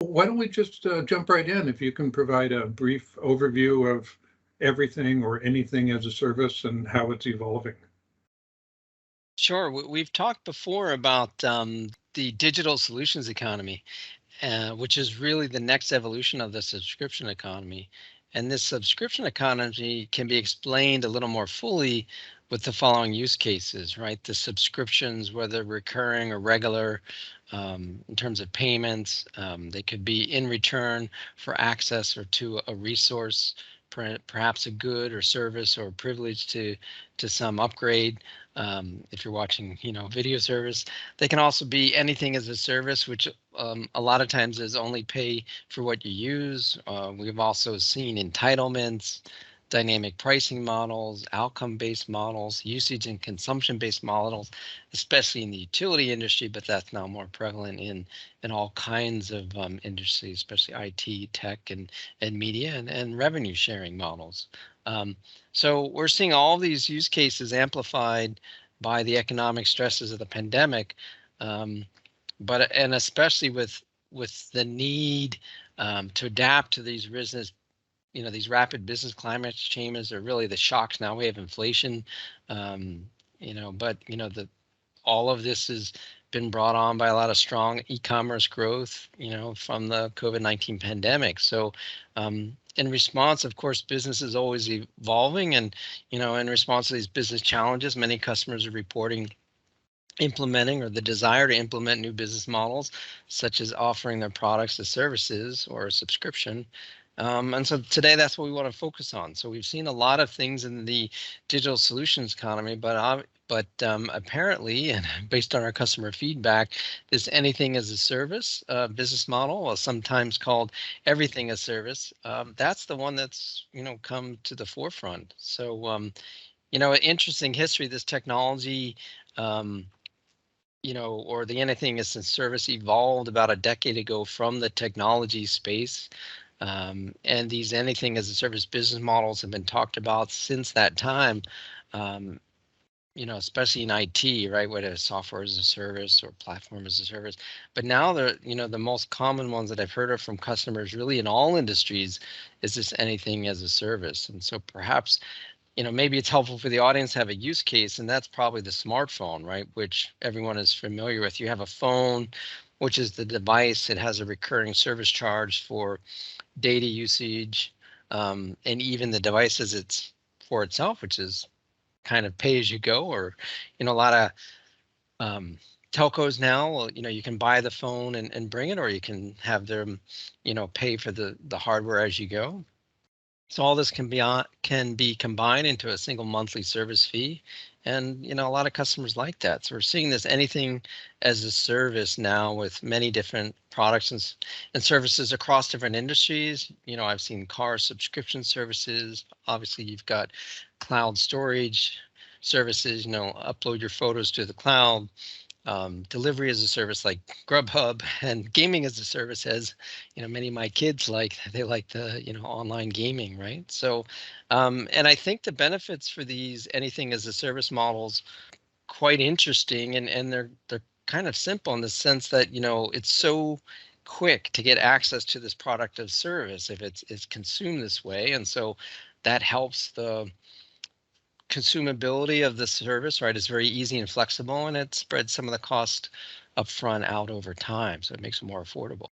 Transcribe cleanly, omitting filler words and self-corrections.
why don't we just jump right in? If you can provide a brief overview of everything or anything as a service and how it's evolving. Sure. We've talked before about the digital solutions economy, which is really the next evolution of the subscription economy. And this subscription economy can be explained a little more fully with the following use cases, right? The subscriptions, whether recurring or regular, in terms of payments, they could be in return for access or to a resource, perhaps a good or service or privilege to some upgrade. If you're watching, video service, they can also be anything as a service, which a lot of times is only pay for what you use. We've also seen entitlements, dynamic pricing models, outcome-based models, usage and consumption-based models, especially in the utility industry, but that's now more prevalent in all kinds of industries, especially IT, tech, and media, and revenue sharing models. So we're seeing all these use cases amplified by the economic stresses of the pandemic, and especially with the need to adapt to these these rapid business climate changes, are really the shocks. Now we have inflation, but all of this has been brought on by a lot of strong e-commerce growth, from the COVID-19 pandemic. So in response, of course, business is always evolving, and in response to these business challenges, many customers are reporting implementing or the desire to implement new business models, such as offering their products as services or a subscription. And so today, that's what we want to focus on. So we've seen a lot of things in the digital solutions economy, but apparently, and based on our customer feedback, this anything as a service business model, or sometimes called everything as service, that's the one that's come to the forefront. So interesting history. This technology, or the anything as a service, evolved about a decade ago from the technology space. And these anything as a service business models have been talked about since that time, especially in IT, right? Whether software as a service or platform as a service. But now the most common ones that I've heard of from customers really in all industries is this anything as a service. And so perhaps, maybe it's helpful for the audience to have a use case, and that's probably the smartphone, right? Which everyone is familiar with. You have a phone, which is the device. It has a recurring service charge for data usage, and even the devices it's for itself, which is kind of pay as you go, or a lot of telcos now, well, you can buy the phone and bring it, or you can have them pay for the hardware as you go. So all this can be combined into a single monthly service fee, and a lot of customers like that. So we're seeing this anything as a service now with many different products and services across different industries. I've seen car subscription services. Obviously, you've got cloud storage services. Upload your photos to the cloud. Delivery as a service like Grubhub, and gaming as a service, as many of my kids they like the online gaming, right? So and I think the benefits for these anything as a service models quite interesting, and they're kind of simple in the sense that it's so quick to get access to this product of service if it's consumed this way, and so that helps the consumability of the service, right? It's very easy and flexible, and it spreads some of the cost upfront out over time, so it makes it more affordable.